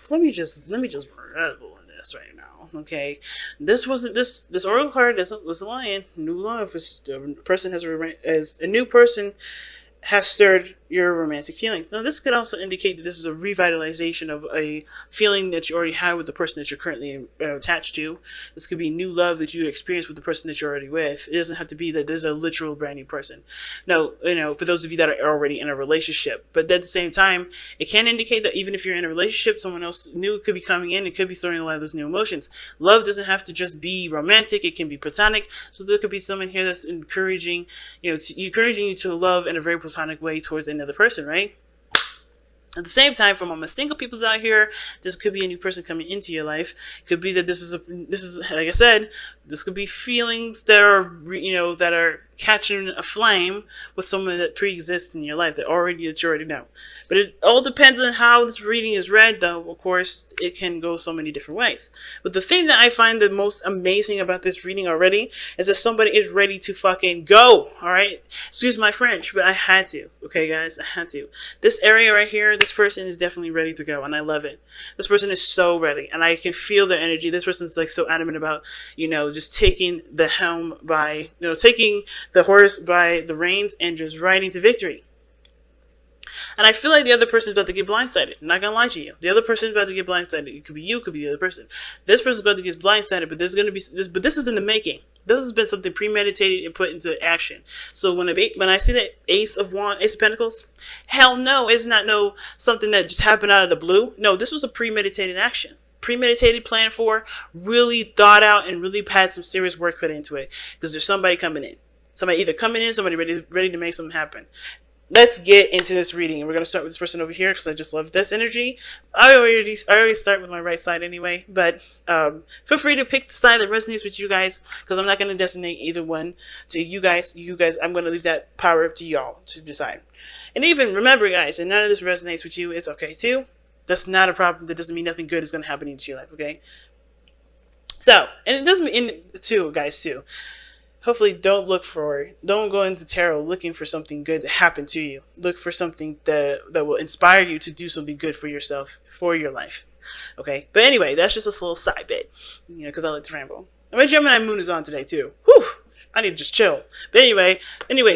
let me just revel in this right now. Okay, this wasn't this oracle card was lying. New love is the person as a new person has stirred your romantic feelings. Now, this could also indicate that this is a revitalization of a feeling that you already had with the person that you're currently attached to. This could be new love that you experienced with the person that you're already with. It doesn't have to be that there's a literal brand new person. No, for those of you that are already in a relationship. But at the same time, it can indicate that even if you're in a relationship, someone else new could be coming in and could be throwing a lot of those new emotions. Love doesn't have to just be romantic. It can be platonic. So there could be someone here that's encouraging you to love in a very platonic way towards another person, right? At the same time, for all my single peoples out here, this could be a new person coming into your life. It could be that this is like I said, this could be feelings that are catching a flame with someone that pre-exists in your life that you already know. But it all depends on how this reading is read, though. Of course, it can go so many different ways. But the thing that I find the most amazing about this reading already is that somebody is ready to fucking go. All right, excuse my French, but I had to. Okay, guys, I had to. This area right here, this person is definitely ready to go, and I love it. This person is so ready, and I can feel their energy. This person's like so adamant about, just taking the helm by, taking the horse by the reins and just riding to victory. And I feel like the other person is about to get blindsided. I'm not gonna lie to you. The other person is about to get blindsided. It could be you, it could be the other person. This person is about to get blindsided, but there's gonna be this. But this is in the making. This has been something premeditated and put into action. So when I see the Ace of Pentacles, hell no, it's not something that just happened out of the blue. No, this was a premeditated action. Premeditated, planned for, really thought out, and really had some serious work put into it. Because there's somebody coming in. Somebody either coming in, somebody ready to make something happen. Let's get into this reading. And we're going to start with this person over here because I just love this energy. I always start with my right side anyway. But feel free to pick the side that resonates with you guys because I'm not going to designate either one to you guys. I'm going to leave that power up to y'all to decide. And even remember, guys, if none of this resonates with you, it's okay too. That's not a problem. That doesn't mean nothing good is going to happen into your life, okay? So, and it doesn't mean, guys, hopefully don't go into tarot looking for something good to happen to you. Look for something that will inspire you to do something good for yourself, for your life, okay? But anyway, that's just a little side bit, because I like to ramble. And my Gemini moon is on today, too. Whew! I need to just chill. But anyway,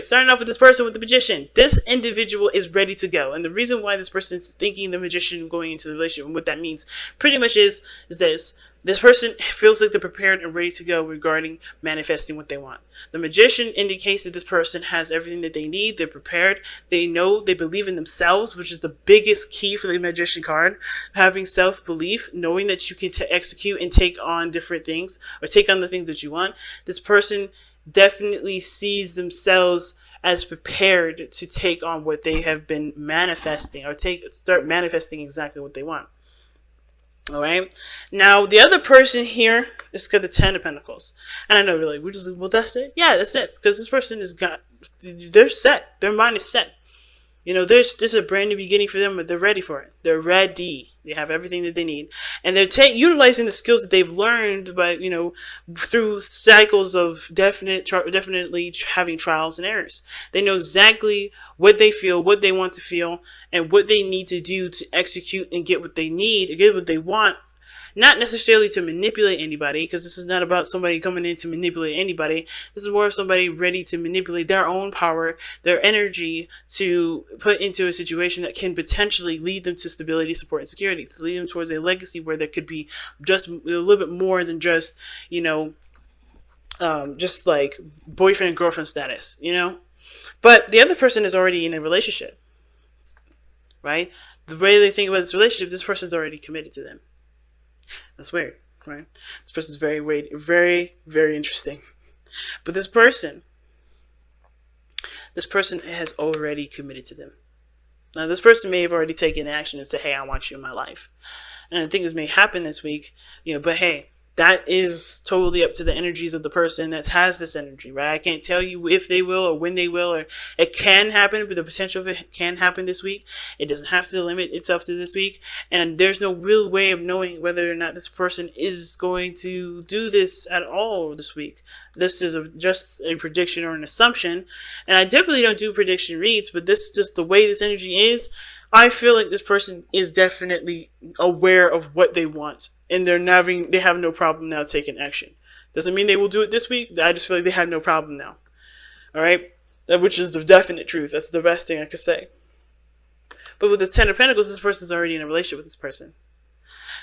starting off with this person with the Magician. This individual is ready to go. And the reason why this person is thinking the Magician going into the relationship and what that means pretty much is this. This person feels like they're prepared and ready to go regarding manifesting what they want. The Magician indicates that this person has everything that they need. They're prepared. They know, they believe in themselves, which is the biggest key for the Magician card. Having self-belief, knowing that you can execute and take on different things or take on the things that you want. This person definitely sees themselves as prepared to take on what they have been manifesting or start manifesting exactly what they want. All right. Now, the other person here is got the 10 of Pentacles. And I know you're like, well, that's it? Yeah, that's it. Because this person they're set. Their mind is set. This is a brand new beginning for them, but they're ready for it. They're ready. They have everything that they need. And they're utilizing the skills that they've learned by, through cycles of definitely having trials and errors. They know exactly what they feel, what they want to feel, and what they need to do to execute and get what they need, get what they want. Not necessarily to manipulate anybody, because this is not about somebody coming in to manipulate anybody. This is more of somebody ready to manipulate their own power, their energy, to put into a situation that can potentially lead them to stability, support, and security, to lead them towards a legacy where there could be just a little bit more than just, just like boyfriend and girlfriend status, But the other person is already in a relationship, right? The way they think about this relationship, this person's already committed to them. That's weird, right? This person's very, very, very interesting. But this person has already committed to them. Now, this person may have already taken action and said, hey, I want you in my life. And I think this may happen this week, but hey, that is totally up to the energies of the person that has this energy, right? I can't tell you if they will or when they will, or it can happen, but the potential of it can happen this week. It doesn't have to limit itself to this week. And there's no real way of knowing whether or not this person is going to do this at all this week. This is just a prediction or an assumption. And I definitely don't do prediction reads, but this is just the way this energy is. I feel like this person is definitely aware of what they want, and they have no problem now taking action. Doesn't mean they will do it this week. I just feel like they have no problem now. All right, which is the definite truth. That's the best thing I could say. But with the Ten of Pentacles, this person's already in a relationship with this person.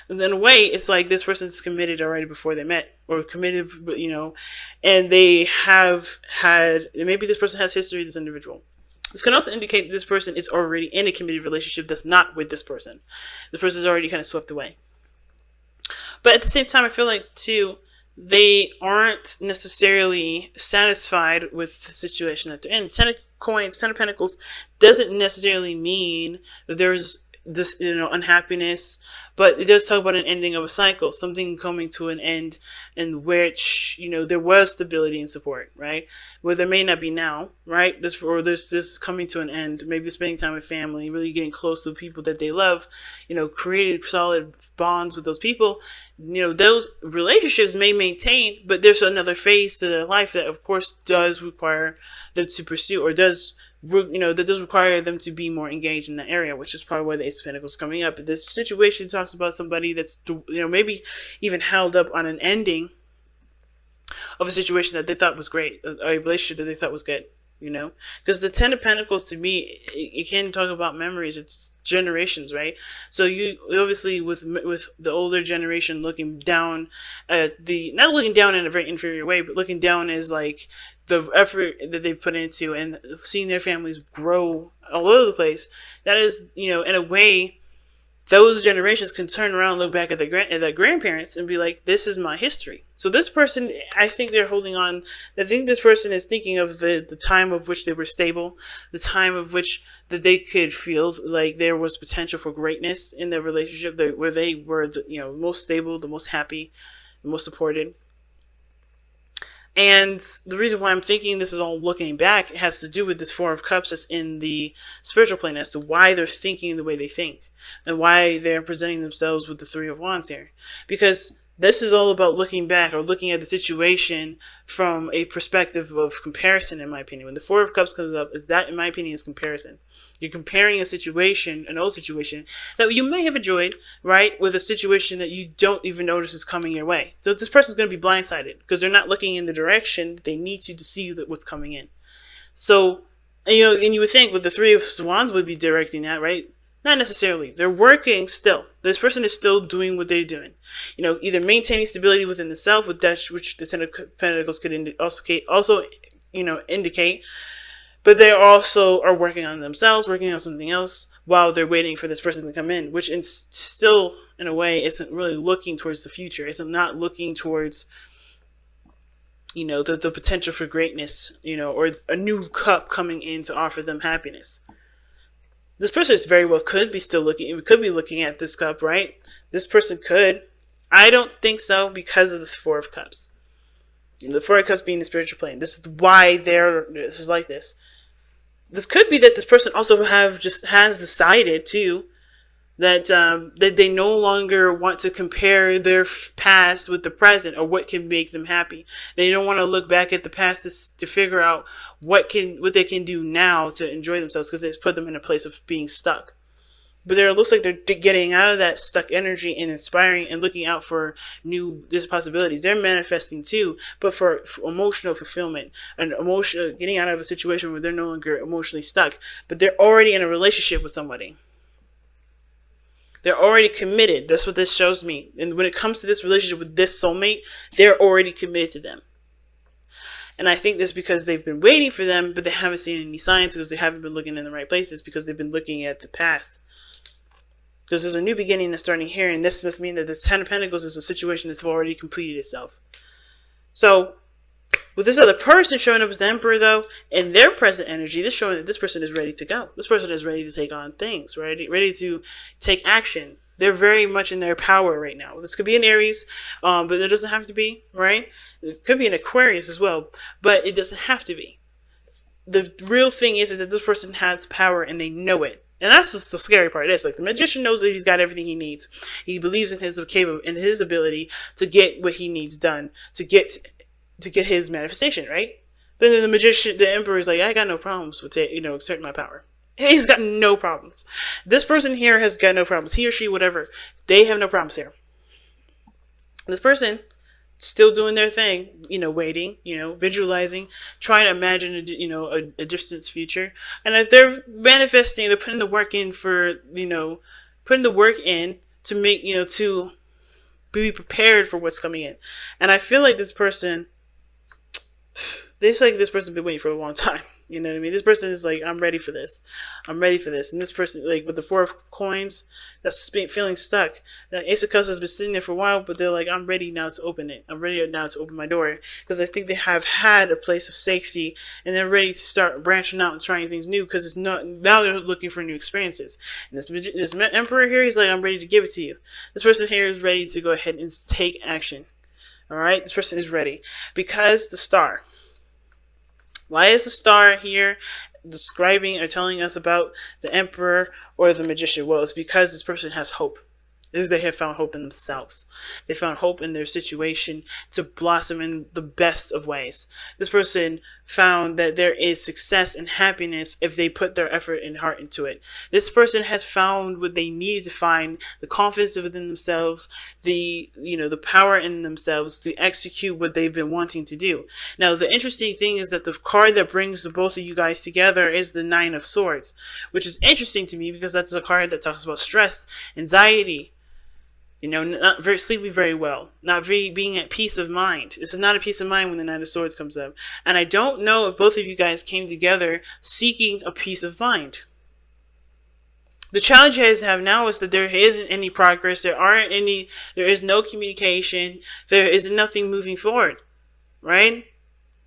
And in a way, it's like this person's committed already before they met, or committed, and they have had, maybe this person has history with this individual. This can also indicate that this person is already in a committed relationship that's not with this person. This person is already kind of swept away. But at the same time, I feel like, too, they aren't necessarily satisfied with the situation that they're in. Ten of Coins, Ten of Pentacles doesn't necessarily mean that there's this, unhappiness, but it does talk about an ending of a cycle, something coming to an end in which, there was stability and support, right? Where there may not be now, right? This coming to an end, maybe spending time with family, really getting close to people that they love, creating solid bonds with those people. Those relationships may maintain, but there's another phase to their life that, of course, does require them to pursue, or that does require them to be more engaged in that area, which is probably why the Ace of Pentacles coming up. This situation talks about somebody that's, maybe even held up on an ending of a situation that they thought was great, a relationship that they thought was good, because the Ten of Pentacles, to me, it can talk about memories. It's generations, right? So you obviously, with the older generation looking down at not looking down in a very inferior way, but looking down as like the effort that they've put into and seeing their families grow all over the place. That is, in a way, those generations can turn around and look back at their grandparents and be like, this is my history. So this person, I think they're holding on. I think this person is thinking of the time of which they were stable, the time of which that they could feel like there was potential for greatness in their relationship, where they were the most stable, the most happy, the most supported. And the reason why I'm thinking this is all looking back, it has to do with this Four of Cups that's in the spiritual plane, as to why they're thinking the way they think and why they're presenting themselves with the Three of Wands here. Because this is all about looking back, or looking at the situation from a perspective of comparison, in my opinion. When the Four of Cups comes up, in my opinion, is comparison. You're comparing a situation, an old situation, that you may have enjoyed, right, with a situation that you don't even notice is coming your way. So this person's going to be blindsided because they're not looking in the direction that they need to see what's coming in. So, and you would think with the Three of Wands would be directing that, right? Not necessarily. They're working still. This person is still doing what they're doing. Either maintaining stability within the self, with that which the Ten of Pentacles could also indicate. But they also are working on themselves, working on something else, while they're waiting for this person to come in, which still, in a way, isn't really looking towards the future. It's not looking towards, the potential for greatness, or a new cup coming in to offer them happiness. This person is very well could be looking at this cup, right? This person could. I don't think so, because of the Four of Cups. The Four of Cups being the spiritual plane. This is why this is like this. This could be that this person also has decided too that they no longer want to compare their past with the present, or what can make them happy. They don't want to look back at the past to figure out what they can do now to enjoy themselves, because it's put them in a place of being stuck. But it looks like they're getting out of that stuck energy and inspiring and looking out for new possibilities. They're manifesting too, but for emotional fulfillment and getting out of a situation where they're no longer emotionally stuck, but they're already in a relationship with somebody. They're already committed. That's what this shows me. And when it comes to this relationship with this soulmate, they're already committed to them. And I think that's because they've been waiting for them, but they haven't seen any signs, because they haven't been looking in the right places, because they've been looking at the past. Because there's a new beginning that's starting here, and this must mean that the Ten of Pentacles is a situation that's already completed itself. So, with this other person showing up as the Emperor, though, and their present energy, this is showing that this person is ready to go. This person is ready to take on things, ready to take action. They're very much in their power right now. This could be an Aries, but it doesn't have to be, right? It could be an Aquarius as well, but it doesn't have to be. The real thing is that this person has power, and they know it. And that's just the scary part. It's like the magician knows that he's got everything he needs. He believes in his ability to get what he needs done, to get his manifestation, right? But then the Emperor is like, I got no problems with exerting my power. He's got no problems. This person here has got no problems. He or she, whatever. They have no problems here. This person still doing their thing, waiting, visualizing, trying to imagine, a distant future. And if they're manifesting, they're putting the work in putting the work in to make, to be prepared for what's coming in. And I feel like this person been waiting for a long time. You know what I mean? This person is like, I'm ready for this. I'm ready for this. And this person, like, with the 4 of coins, that's feeling stuck. That Ace of Cups has been sitting there for a while, but they're like, I'm ready now to open it. I'm ready now to open my door. Because I think they have had a place of safety, and they're ready to start branching out and trying things new, because now they're looking for new experiences. And this Emperor here, he's like, I'm ready to give it to you. This person here is ready to go ahead and take action. Alright? This person is ready. Because the Star. Why is the Star here describing or telling us about the Emperor or the Magician? Well, it's because this person has hope. They have found hope in themselves. They found hope in their situation to blossom in the best of ways. This person found that there is success and happiness if they put their effort and heart into it. This person has found what they needed to find, the confidence within themselves, the power in themselves to execute what they've been wanting to do. Now, the interesting thing is that the card that brings the both of you guys together is the 9 of Swords, which is interesting to me because that's a card that talks about stress, anxiety, not sleeping very well, being at peace of mind. This is not a peace of mind when the 9 of Swords comes up. And I don't know if both of you guys came together seeking a peace of mind. The challenge you guys have now is that there isn't any progress. There is no communication. There is nothing moving forward, right?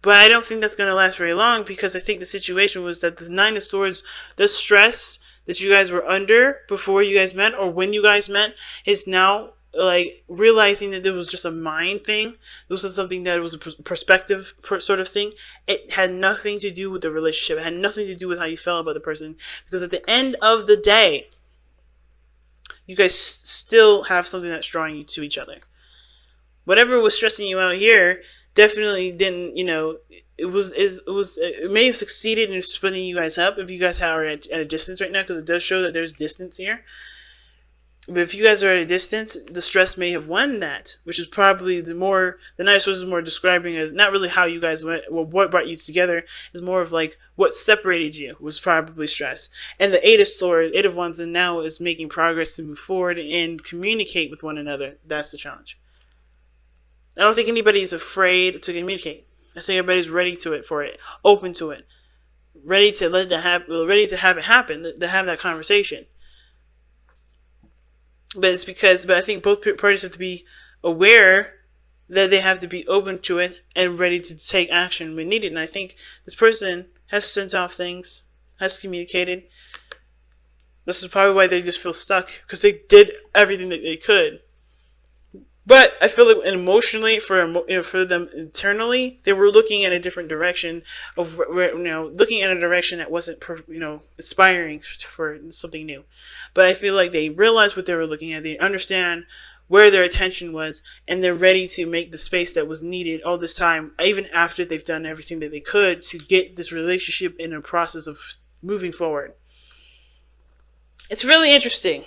But I don't think that's going to last very long, because I think the situation was that the 9 of Swords, the stress that you guys were under before you guys met, or when you guys met, is now like realizing that it was just a mind thing. This was something that was a perspective sort of thing. It had nothing to do with the relationship. It had nothing to do with how you felt about the person, because at the end of the day, you guys still have something that's drawing you to each other. Whatever was stressing you out here definitely didn't, it may have succeeded in splitting you guys up if you guys are at a distance right now, because it does show that there's distance here. But if you guys are at a distance, the stress may have won that, which is probably the 9 of Swords is more describing as not really how you guys went, well, what brought you together, is more of like what separated you was probably stress. And the 8 of Swords, 8 of Wands, and now is making progress to move forward and communicate with one another. That's the challenge. I don't think anybody's afraid to communicate. I think everybody's ready for it, open to it, ready to let that happen, ready to have it happen, to have that conversation. But I think both parties have to be aware that they have to be open to it and ready to take action when needed. And I think this person has sent off things, has communicated. This is probably why they just feel stuck, because they did everything that they could. But I feel like emotionally, for them internally, they were looking at a different direction looking at a direction that wasn't inspiring for something new. But I feel like they realized what they were looking at. They understand where their attention was, and they're ready to make the space that was needed all this time, even after they've done everything that they could to get this relationship in a process of moving forward. It's really interesting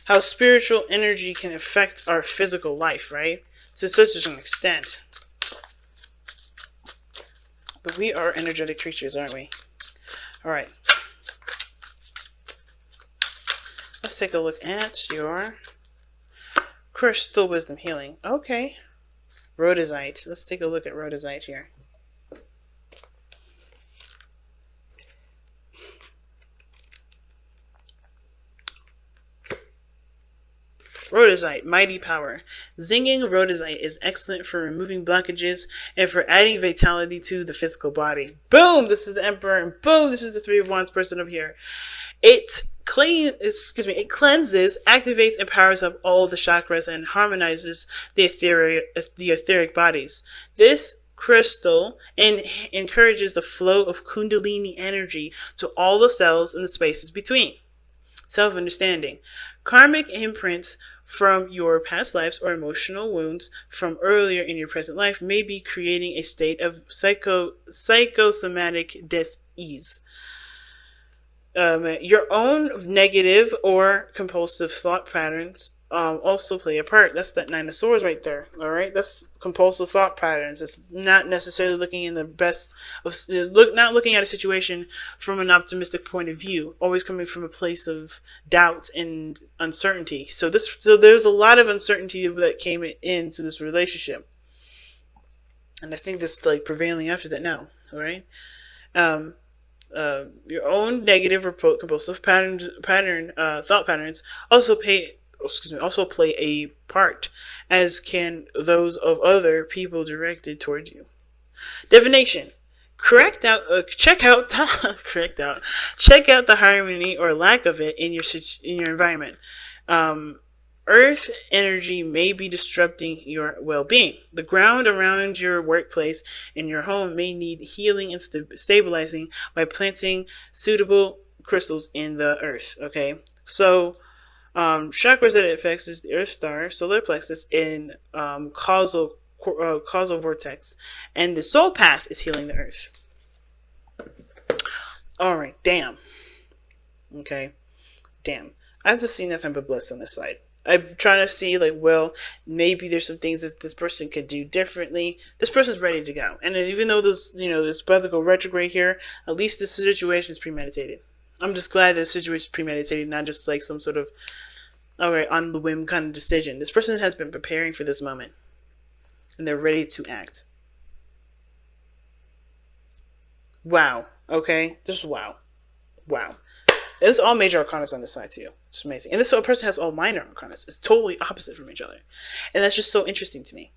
how spiritual energy can affect our physical life, right? To such an extent. But we are energetic creatures, aren't we? Alright. Let's take a look at your Crystal Wisdom Healing. Okay. Rhodozite. Let's take a look at Rhodozite here. Rhodozite, mighty power. Zinging rhodozite is excellent for removing blockages and for adding vitality to the physical body. Boom! This is the Emperor, and boom! This is the 3 of Wands person over here. It cleanses, activates, and powers up all the chakras and harmonizes the etheric bodies. This crystal encourages the flow of Kundalini energy to all the cells and the spaces between. Self-understanding. Karmic imprints from your past lives or emotional wounds from earlier in your present life may be creating a state of psychosomatic dis-ease. Your own negative or compulsive thought patterns also play a part. That's that Nine of Swords right there. All right, that's compulsive thought patterns. It's not necessarily looking in the best of not looking at a situation from an optimistic point of view. Always coming from a place of doubt and uncertainty. So there's a lot of uncertainty that came into this relationship, and I think that's like prevailing after that now. All right. Your own negative or compulsive thought patterns also play a part, as can those of other people directed towards you. Divination. Check out the harmony or lack of it in your environment. Earth energy may be disrupting your well-being. The ground around your workplace and your home may need healing and stabilizing by planting suitable crystals in the earth. Okay, so chakras that it affects is the earth star, solar plexus, and causal vortex, and the soul path is healing the earth. All right, damn. Okay, damn. I just see nothing but bliss on this side. I'm trying to see, like, well, maybe there's some things that this person could do differently. This person's ready to go. And even though this about to go retrograde here, at least this situation is premeditated. I'm just glad that the situation is premeditated, not just like some sort of, on the whim kind of decision. This person has been preparing for this moment. And they're ready to act. Wow. Okay? Just wow. Wow. It's all major arcanas on this side too. It's amazing. And this person has all minor arcanas. It's totally opposite from each other. And that's just so interesting to me.